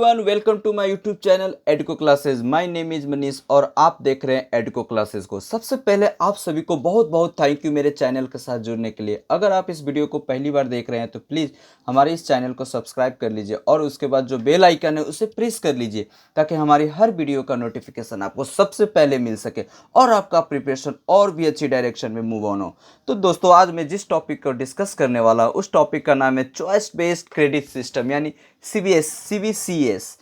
Welcome to my YouTube channel Edco classes. My name is Manish और आप देख रहे हैं एडको क्लासेस को। सबसे पहले आप सभी को बहुत बहुत थैंक यू मेरे चैनल के साथ जुड़ने के लिए। अगर आप इस वीडियो को पहली बार देख रहे हैं तो प्लीज़ हमारे इस चैनल को सब्सक्राइब कर लीजिए और उसके बाद जो बेल आइकन है उसे प्रेस कर लीजिए ताकि हमारी हर वीडियो का नोटिफिकेशन आपको सबसे पहले मिल सके और आपका प्रिपरेशन और भी अच्छी डायरेक्शन में मूव ऑन हो। तो दोस्तों, आज मैं जिस टॉपिक को डिस्कस करने वाला हूँ उस टॉपिक का नाम है चॉइस बेस्ड क्रेडिट सिस्टम यानी CBCS।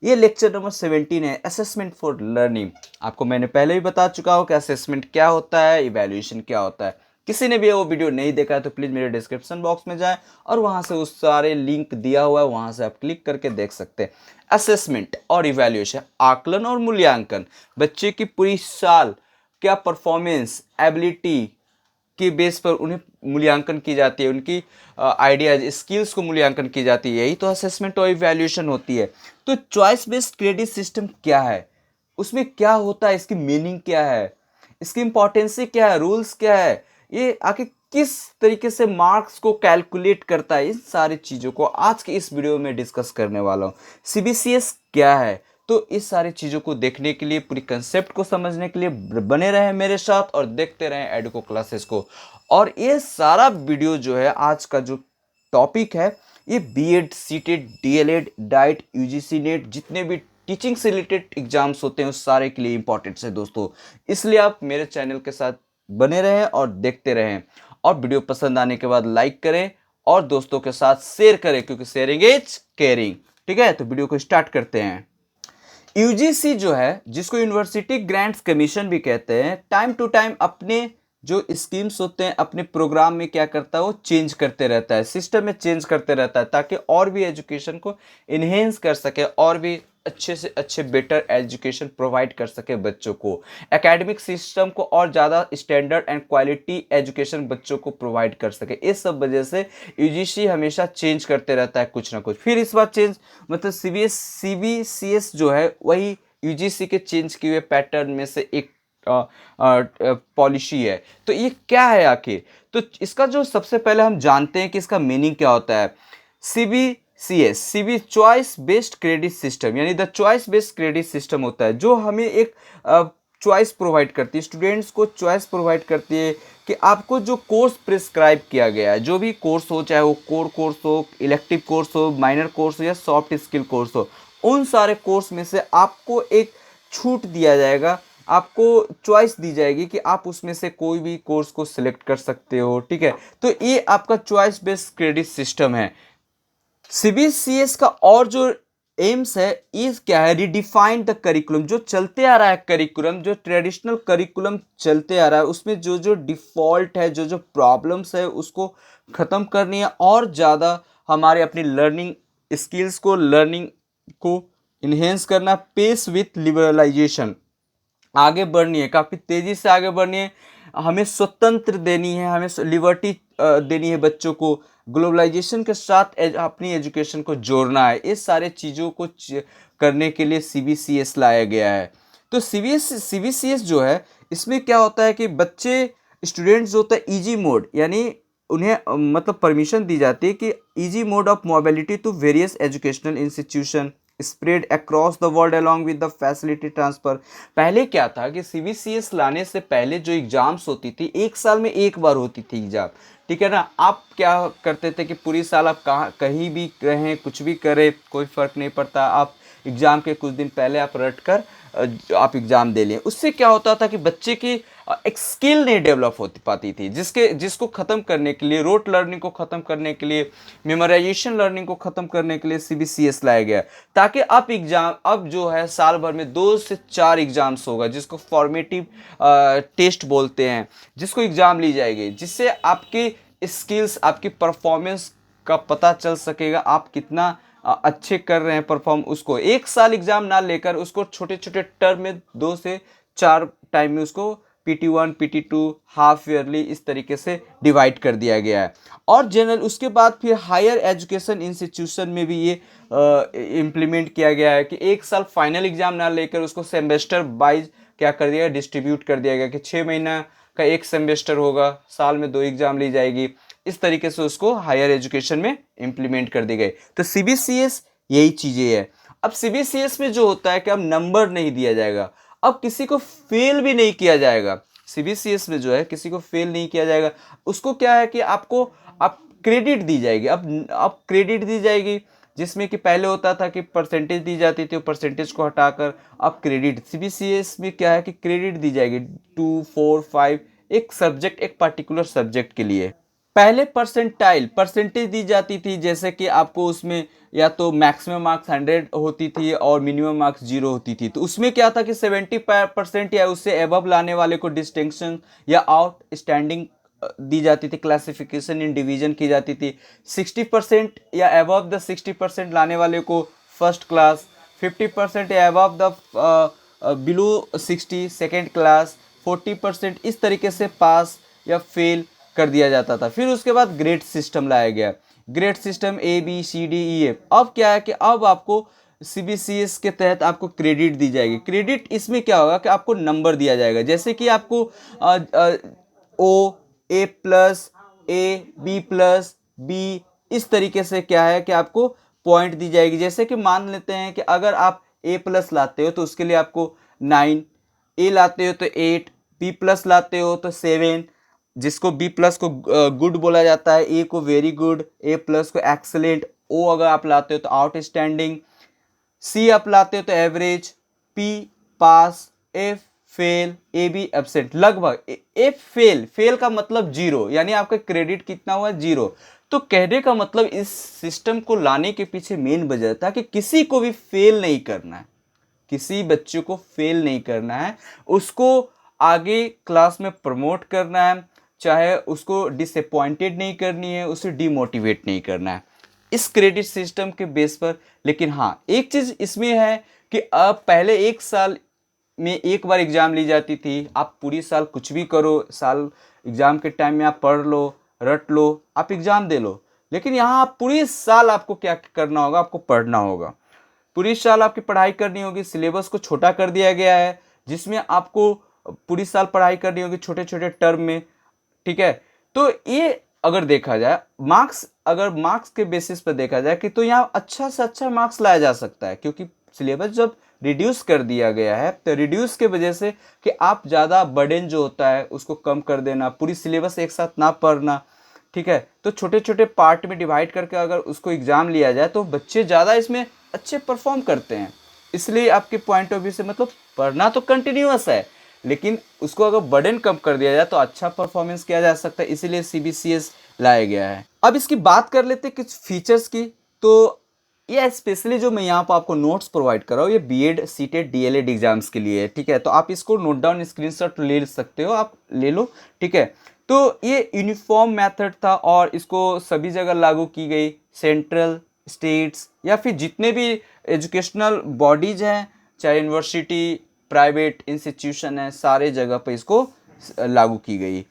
ये लेक्चर नंबर 17 है, असेसमेंट फॉर लर्निंग। आपको मैंने पहले भी बता चुका हूँ कि असेसमेंट क्या होता है, इवैल्यूएशन क्या होता है। किसी ने भी वो वीडियो नहीं देखा है तो प्लीज़ मेरे डिस्क्रिप्शन बॉक्स में जाएं और वहाँ से उस सारे लिंक दिया हुआ है, वहाँ से आप क्लिक करके देख सकते हैं। असेसमेंट और इवैल्यूएशन, आकलन और मूल्यांकन, बच्चे की पूरी साल क्या परफॉर्मेंस, एबिलिटी के बेस पर उन्हें मूल्यांकन की जाती है, उनकी आइडियाज, स्किल्स को मूल्यांकन की जाती है। यही तो असेसमेंट और इवैल्यूएशन होती है। तो चॉइस बेस्ड क्रेडिट सिस्टम क्या है, उसमें क्या होता है, इसकी मीनिंग क्या है, इसकी इंपॉर्टेंसी क्या है, रूल्स क्या है, ये आखिर किस तरीके से मार्क्स को कैलकुलेट करता है, इन सारी चीज़ों को आज के इस वीडियो में डिस्कस करने वाला हूँ। CBCS क्या है, तो इस सारी चीज़ों को देखने के लिए, पूरी कंसेप्ट को समझने के लिए बने रहें मेरे साथ और देखते रहें एडको क्लासेस को। और ये सारा वीडियो जो है, आज का जो टॉपिक है, ये B.Ed, CTET, D.EL.ED, diet, UGC net, जितने भी टीचिंग से रिलेटेड एग्जाम्स होते हैं उस सारे के लिए इंपॉर्टेंट है दोस्तों। इसलिए आप मेरे चैनल के साथ बने रहें और देखते रहें और वीडियो पसंद आने के बाद लाइक करें और दोस्तों के साथ शेयर करें, क्योंकि शेयरिंग इज केयरिंग। ठीक है, तो वीडियो को स्टार्ट करते हैं। यूजीसी जो है, जिसको यूनिवर्सिटी ग्रांट्स कमीशन भी कहते हैं, टाइम टू टाइम अपने जो स्कीम्स होते हैं अपने प्रोग्राम में क्या करता है, वो चेंज करते रहता है, सिस्टम में चेंज करते रहता है ताकि और भी एजुकेशन को इन्हेंस कर सके और भी अच्छे से अच्छे बेटर एजुकेशन प्रोवाइड कर सके बच्चों को, एकेडमिक सिस्टम को और ज़्यादा स्टैंडर्ड एंड क्वालिटी एजुकेशन बच्चों को प्रोवाइड कर सके। इस सब वजह से यूजीसी हमेशा चेंज करते रहता है कुछ ना कुछ। फिर इस बार चेंज मतलब CBCS जो है वही यूजीसी के चेंज किए हुए पैटर्न में से एक पॉलिसी है। तो ये क्या है आखिर, तो इसका जो सबसे पहले हम जानते हैं कि इसका मीनिंग क्या होता है। CBCS choice based credit system यानी the choice based credit system होता है जो हमें एक चॉइस प्रोवाइड करती है, स्टूडेंट्स को चॉइस प्रोवाइड करती है कि आपको जो कोर्स प्रिस्क्राइब किया गया है, जो भी कोर्स हो, चाहे वो कोर कोर्स हो, इलेक्टिव कोर्स हो, माइनर कोर्स हो या सॉफ्ट स्किल कोर्स हो, उन सारे कोर्स में से आपको एक छूट दिया जाएगा, आपको चॉइस दी जाएगी कि आप उसमें से कोई भी कोर्स को सिलेक्ट कर सकते हो। ठीक है, तो ये आपका चॉइस बेस्ड क्रेडिट सिस्टम है। CBCS का और जो एम्स है इस क्या है, रिडिफाइंड द करिकुलम, जो चलते आ रहा है करिकुलम, जो ट्रेडिशनल करिकुलम चलते आ रहा है उसमें जो जो डिफॉल्ट है, जो जो प्रॉब्लम्स है उसको ख़त्म करनी है और ज़्यादा हमारे अपनी लर्निंग स्किल्स को, लर्निंग को इन्हेंस करना, पेस विथ लिबरलाइजेशन, आगे बढ़नी है, काफ़ी तेज़ी से आगे बढ़नी है, हमें स्वतंत्र देनी है, हमें लिबर्टी देनी है बच्चों को, ग्लोबलाइजेशन के साथ अपनी एजुकेशन को जोड़ना है। इस सारे चीज़ों को करने के लिए CBCS लाया गया है। तो CBCS जो है, इसमें क्या होता है कि बच्चे, स्टूडेंट्स जो होता है ईजी मोड, यानी उन्हें मतलब परमिशन दी जाती है कि easy mode of mobility to various educational institution spread across the world along with the facility transfer. पहले क्या था कि CBCS लाने से पहले जो एग्जाम्स होती थी, एक साल में एक बार होती थी एग्जाम। ठीक है ना, आप क्या करते थे कि पूरी साल आप कहीं भी रहें, कुछ भी करें, कोई फ़र्क नहीं पड़ता, आप एग्ज़ाम के कुछ दिन पहले आप रट कर आप एग्ज़ाम दे लें। उससे क्या होता था कि बच्चे की एक स्किल नहीं डेवलप होती पाती थी, जिसको ख़त्म करने के लिए, रोट लर्निंग को ख़त्म करने के लिए, मेमोराइजेशन लर्निंग को ख़त्म करने के लिए CBCS लाया गया, ताकि अब जो है साल भर में 2 से 4 एग्ज़ाम्स होगा, जिसको फॉर्मेटिव टेस्ट बोलते हैं, जिसको एग्ज़ाम ली जाएगी, जिससे आपकी स्किल्स, आपकी परफॉर्मेंस का पता चल सकेगा, आप कितना अच्छे कर रहे हैं परफॉर्म। उसको एक साल एग्जाम ना लेकर उसको छोटे छोटे टर्म में 2 से 4 टाइम में उसको PT1, PT2, हाफ ईयरली, इस तरीके से डिवाइड कर दिया गया है। और जनरल उसके बाद फिर हायर एजुकेशन इंस्टीट्यूशन में भी ये इम्प्लीमेंट किया गया है कि एक साल फाइनल एग्जाम ना लेकर उसको सेमेस्टर वाइज क्या कर दिया, डिस्ट्रीब्यूट कर दिया गया कि 6 महीना का एक सेमेस्टर होगा, साल में 2 एग्जाम ली जाएगी। इस तरीके से उसको हायर एजुकेशन में इम्प्लीमेंट कर दी गई। तो CBCS यही चीज़ें है। अब सीबीसीएस में जो होता है कि अब नंबर नहीं दिया जाएगा, अब किसी को फेल भी नहीं किया जाएगा। सीबीसीएस में जो है किसी को फेल नहीं किया जाएगा, उसको क्या है कि आपको आप क्रेडिट दी जाएगी। अब क्रेडिट दी जाएगी, जिसमें कि पहले होता था कि परसेंटेज दी जाती थी, परसेंटेज को हटाकर अब क्रेडिट। सीबीसीएस में क्या है कि क्रेडिट दी जाएगी 2, 4, 5 एक सब्जेक्ट, एक पर्टिकुलर सब्जेक्ट के लिए। पहले परसेंटेज दी जाती थी, जैसे कि आपको उसमें या तो मैक्सिमम मार्क्स 100 होती थी और मिनिमम मार्क्स 0 होती थी। तो उसमें क्या था कि 70% या उससे एबव लाने वाले को डिस्टिंक्शन या आउटस्टैंडिंग दी जाती थी, क्लासिफिकेशन इन डिवीजन की जाती थी। 60% या अबव द 60% लाने वाले को फर्स्ट क्लास, 50% या above the below 60 second class, 40% इस तरीके से पास या फेल कर दिया जाता था। फिर उसके बाद ग्रेड सिस्टम लाया गया, ग्रेड सिस्टम ABCDEF। अब क्या है कि अब आपको सीबीसीएस के तहत आपको क्रेडिट दी जाएगी। क्रेडिट इसमें क्या होगा कि आपको नंबर दिया जाएगा, जैसे कि आपको O A+, A B+, इस तरीके से क्या है कि आपको पॉइंट दी जाएगी। जैसे कि मान लेते हैं कि अगर आप A+ लाते हो तो उसके लिए आपको 9, A लाते हो तो 8, B+ लाते हो तो 7, जिसको B+ को गुड बोला जाता है, A को वेरी गुड, A+ को एक्सलेंट, O अगर आप लाते हो तो आउटस्टैंडिंग, C आप लाते हो तो एवरेज, P पास, F फेल, AB एब्सेंट। लगभग F फेल का मतलब 0, यानी आपका क्रेडिट कितना हुआ 0। तो कहने का मतलब इस सिस्टम को लाने के पीछे मेन वजह था कि किसी को भी फेल नहीं करना है, किसी बच्चे को फेल नहीं करना है, उसको आगे क्लास में प्रमोट करना है, चाहे उसको डिसअपॉइंटेड नहीं करनी है, उसे डिमोटिवेट नहीं करना है, इस क्रेडिट सिस्टम के बेस पर। लेकिन हाँ, एक चीज इसमें है कि अब पहले एक साल में एक बार एग्जाम ली जाती थी, आप पूरी साल कुछ भी करो, साल एग्जाम के टाइम में आप पढ़ लो, रट लो, आप एग्जाम दे लो। लेकिन यहाँ आप पूरी साल आपको क्या करना होगा, आपको पढ़ना होगा, पूरी साल आपकी पढ़ाई करनी होगी। सिलेबस को छोटा कर दिया गया है, जिसमें आपको पूरी साल पढ़ाई करनी होगी छोटे छोटे टर्म में, ठीक है। तो ये अगर देखा जाए अगर मार्क्स के बेसिस पर देखा जाए कि तो यहाँ अच्छा से अच्छा मार्क्स लाया जा सकता है, क्योंकि सिलेबस जब रिड्यूस कर दिया गया है तो रिड्यूस के वजह से कि आप ज़्यादा बर्डन जो होता है उसको कम कर देना, पूरी सिलेबस एक साथ ना पढ़ना, ठीक है। तो छोटे छोटे पार्ट में डिवाइड करके अगर उसको एग्जाम लिया जाए तो बच्चे ज़्यादा इसमें अच्छे परफॉर्म करते हैं। इसलिए आपके पॉइंट ऑफ व्यू से मतलब पढ़ना तो कंटिन्यूअस है, लेकिन उसको अगर बर्डन कम कर दिया जाए तो अच्छा परफॉर्मेंस किया जा सकता है, इसीलिए सीबीसीएस लाया गया है। अब इसकी बात कर लेते हैं कुछ फीचर्स की। तो ये स्पेशली जो मैं यहाँ पर आपको नोट्स प्रोवाइड कर रहा हूँ, ये B.Ed CTET D.EL.ED एग्जाम्स के लिए है, ठीक है। तो आप इसको नोट डाउन स्क्रीनशॉट ले सकते हो, आप ले लो, ठीक है। तो ये यूनिफॉर्म मेथड था और इसको सभी जगह लागू की गई, सेंट्रल, स्टेट्स या फिर जितने भी एजुकेशनल बॉडीज हैं, चाहे यूनिवर्सिटी, प्राइवेट इंस्टीट्यूशन है, सारे जगह पे इसको लागू की गई।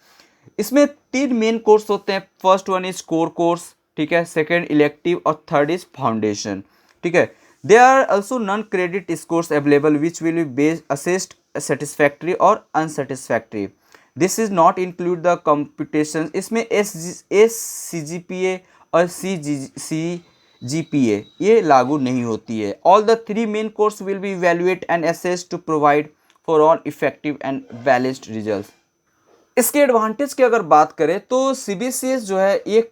इसमें 3 मेन कोर्स होते हैं। First one is core course, ठीक है, सेकेंड इलेक्टिव और थर्ड इज फाउंडेशन, ठीक है। There are also non credit courses available which will be based assessed satisfactory और unsatisfactory. This is not include the computation. इसमें SCGPA और CGPA ये लागू नहीं होती है। All the 3 main course will be evaluate and assessed to provide for all effective and balanced result. इसके advantage की अगर बात करें तो सीबीसीएस जो है एक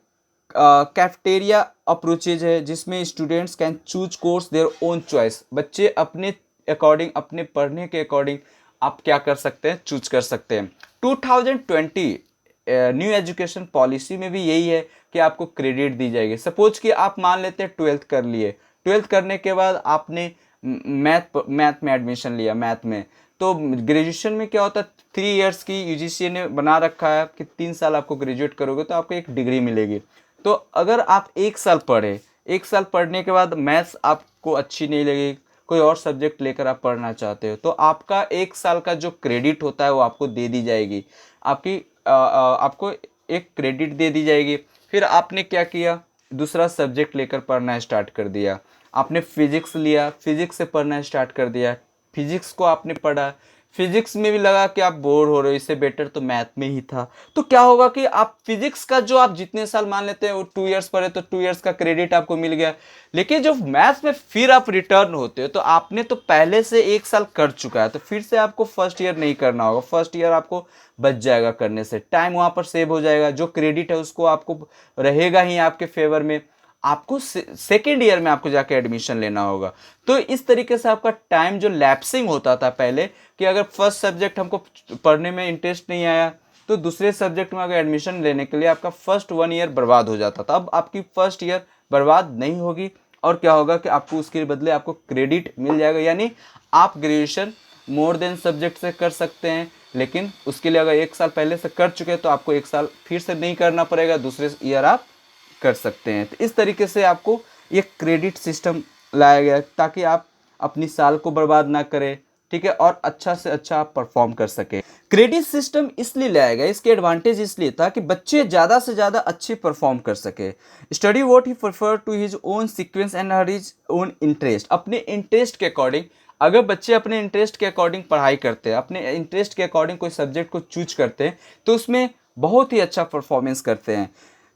कैफेटेरिया अप्रोचेज है, जिसमें students can choose course their own choice. बच्चे अपने अकॉर्डिंग, अपने पढ़ने के अकॉर्डिंग आप क्या कर सकते हैं, चूज कर सकते हैं। 2020 न्यू एजुकेशन पॉलिसी में भी यही है कि आपको क्रेडिट दी जाएगी। सपोज कि आप मान लेते हैं 12th कर लिए, 12th करने के बाद आपने मैथ में एडमिशन लिया, मैथ में। तो ग्रेजुएशन में क्या होता है, 3 इयर्स की यूजीसी ने बना रखा है कि 3 साल आपको ग्रेजुएट करोगे तो आपको एक डिग्री मिलेगी। तो अगर आप 1 साल पढ़े, 1 साल पढ़ने के बाद मैथ्स आपको अच्छी नहीं लगी, कोई और सब्जेक्ट लेकर आप पढ़ना चाहते हो, तो आपका 1 साल का जो क्रेडिट होता है वो आपको दे दी जाएगी। आपको एक क्रेडिट दे दी जाएगी। फिर आपने क्या किया, दूसरा सब्जेक्ट लेकर पढ़ना स्टार्ट कर दिया। आपने फिजिक्स लिया, फिजिक्स से पढ़ना स्टार्ट कर दिया, फिजिक्स को आपने पढ़ा, फिजिक्स में भी लगा कि आप बोर हो रहे हो, इससे बेटर तो मैथ में ही था। तो क्या होगा कि आप फिजिक्स का जो आप जितने साल मान लेते हैं वो 2 इयर्स पढ़े तो 2 इयर्स का क्रेडिट आपको मिल गया। लेकिन जब मैथ्स में फिर आप रिटर्न होते हो तो आपने तो पहले से 1 साल कर चुका है, तो फिर से आपको फर्स्ट ईयर नहीं करना होगा, फर्स्ट ईयर आपको बच जाएगा करने से, टाइम वहां पर सेव हो जाएगा, जो क्रेडिट है उसको आपको रहेगा ही आपके फेवर में। आपको सेकेंड ईयर में आपको जाके एडमिशन लेना होगा। तो इस तरीके से आपका टाइम जो लैप्सिंग होता था पहले, कि अगर फर्स्ट सब्जेक्ट हमको पढ़ने में इंटरेस्ट नहीं आया तो दूसरे सब्जेक्ट में अगर एडमिशन लेने के लिए आपका फर्स्ट 1 ईयर बर्बाद हो जाता था। अब आपकी फर्स्ट ईयर बर्बाद नहीं होगी, और क्या होगा कि आपको उसके बदले आपको क्रेडिट मिल जाएगा, यानी आप ग्रेजुएशन मोर देन सब्जेक्ट से कर सकते हैं। लेकिन उसके लिए अगर 1 साल पहले से कर चुके हैं तो आपको 1 साल फिर से नहीं करना पड़ेगा, दूसरे ईयर आप कर सकते हैं। तो इस तरीके से आपको ये क्रेडिट सिस्टम लाया गया ताकि आप अपनी साल को बर्बाद ना करें, ठीक है, और अच्छा से अच्छा आप परफॉर्म कर सके। क्रेडिट सिस्टम इसलिए लाया गया, इसके एडवांटेज इसलिए था कि बच्चे ज़्यादा से ज़्यादा अच्छे परफॉर्म कर सके। Study what he prefer to his own sequence and her his own interest, अपने इंटरेस्ट के अकॉर्डिंग। अगर बच्चे अपने इंटरेस्ट के अकॉर्डिंग पढ़ाई करते हैं, अपने इंटरेस्ट के अकॉर्डिंग कोई सब्जेक्ट को चूज करते हैं, तो उसमें बहुत ही अच्छा परफॉर्मेंस करते हैं,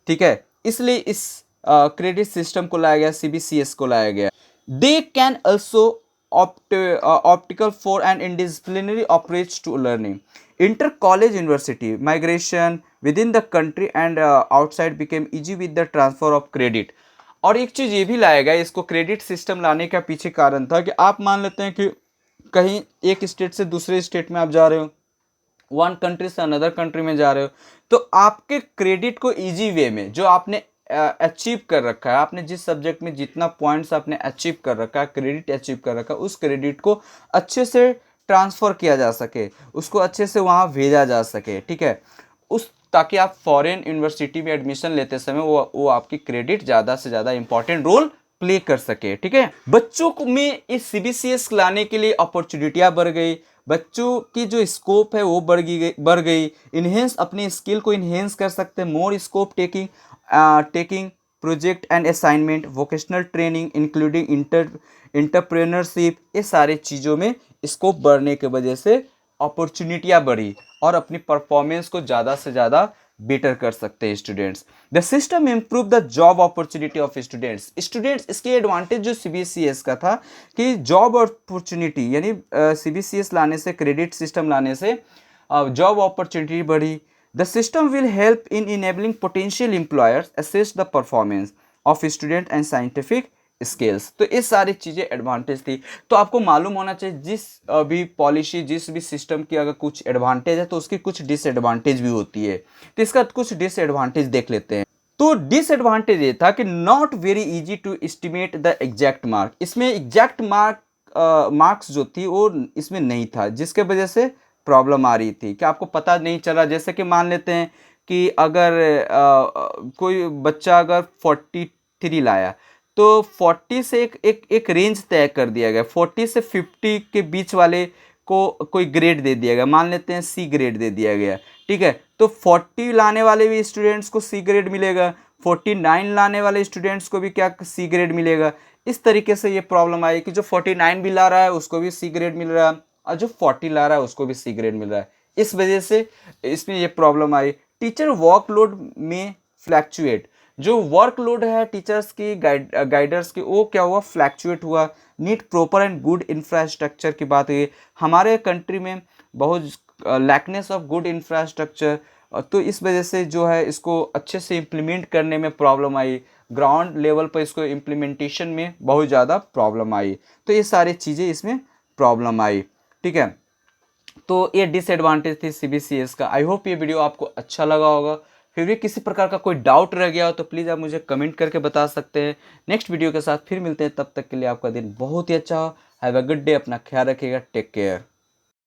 ठीक है। इसलिए इस क्रेडिट सिस्टम को लाया गया, CBCS को लाया गया। They can also optical for an interdisciplinary approach to learning. Inter-college university migration within the country and outside became easy with the transfer of credit. और एक चीज़ ये भी लाया गया, इसको क्रेडिट सिस्टम लाने का पीछे कारण था कि आप मान लेते हैं कि कहीं एक स्टेट से दूसरे स्टेट में आप जा रहे हो, वन कंट्री से अनदर कंट्री में जा रहे हो, तो आपके क्रेडिट को इजी वे में जो आपने अचीव कर रखा है, आपने जिस सब्जेक्ट में जितना पॉइंट्स आपने अचीव कर रखा है, क्रेडिट अचीव कर रखा है, उस क्रेडिट को अच्छे से ट्रांसफ़र किया जा सके, उसको अच्छे से वहाँ भेजा जा सके, ठीक है, उस ताकि आप फॉरेन यूनिवर्सिटी में एडमिशन लेते समय वो आपकी क्रेडिट ज़्यादा से ज़्यादा इंपॉर्टेंट रोल प्ले कर सके, ठीक है। बच्चों में इस CBCS लाने के लिए अपॉर्चुनिटियाँ बढ़ गई, बच्चों की जो स्कोप है वो बढ़ गई, इन्हेंस अपनी स्किल को इन्हेंस कर सकते हैं, more scope taking project and assignment, vocational training including entrepreneurship, ये सारे चीज़ों में स्कोप बढ़ने की वजह से अपॉर्चुनिटियाँ बढ़ी और अपनी परफॉर्मेंस को ज़्यादा से ज़्यादा बेटर कर सकते हैं students. The system improve the job opportunity of students. इसके एडवांटेज जो CBCS का था कि जॉब अपॉर्चुनिटी, यानी CBCS लाने से, क्रेडिट सिस्टम लाने से जॉब अपॉर्चुनिटी बढ़ी। The system will help in enabling potential employers assess the performance of student and scientific skills. तो ये सारी चीज़ें एडवांटेज थी। तो आपको मालूम होना चाहिए जिस भी पॉलिसी, जिस भी सिस्टम की अगर कुछ एडवांटेज है तो उसकी कुछ डिसएडवांटेज भी होती है। तो इसका कुछ डिसएडवांटेज देख लेते हैं। तो डिसएडवांटेज ये था कि not very easy to estimate the exact mark. इसमें एग्जैक्ट मार्क्स जो थी वो इसमें नहीं था, जिसके वजह से प्रॉब्लम आ रही थी कि आपको पता नहीं चला। जैसे कि मान लेते हैं कि अगर कोई बच्चा अगर 43 लाया तो 40 से एक रेंज तय कर दिया गया, 40 से 50 के बीच वाले को कोई ग्रेड दे दिया गया, मान लेते हैं C ग्रेड दे दिया गया, ठीक है। तो 40 लाने वाले भी स्टूडेंट्स को C ग्रेड मिलेगा, 49 लाने वाले स्टूडेंट्स को भी क्या C ग्रेड मिलेगा। इस तरीके से ये प्रॉब्लम आई कि जो 49 भी ला रहा है उसको भी C ग्रेड मिल रहा है और जो 40 ला रहा है उसको भी C ग्रेड मिल रहा है। इस वजह से इसमें ये प्रॉब्लम आई। टीचर वर्कलोड में फ्लैक्चुएट, जो वर्कलोड है टीचर्स की, गाइडर्स की, वो क्या हुआ, फ्लैक्चुएट हुआ। Need proper and good infrastructure की बात हुई। हमारे कंट्री में बहुत लैकनेस ऑफ गुड इंफ्रास्ट्रक्चर, तो इस वजह से जो है इसको अच्छे से इम्प्लीमेंट करने में प्रॉब्लम आई। ग्राउंड लेवल पर इसको इम्प्लीमेंटेशन में बहुत ज़्यादा प्रॉब्लम आई। तो ये सारी चीज़ें इसमें प्रॉब्लम आई, ठीक है। तो ये डिसएडवांटेज थी CBCS का। आई होप ये वीडियो आपको अच्छा लगा होगा। फिर भी किसी प्रकार का कोई डाउट रह गया हो तो प्लीज़ आप मुझे कमेंट करके बता सकते हैं। नेक्स्ट वीडियो के साथ फिर मिलते हैं, तब तक के लिए आपका दिन बहुत ही अच्छा हो। हैव अ गुड डे, अपना ख्याल रखिएगा, टेक केयर।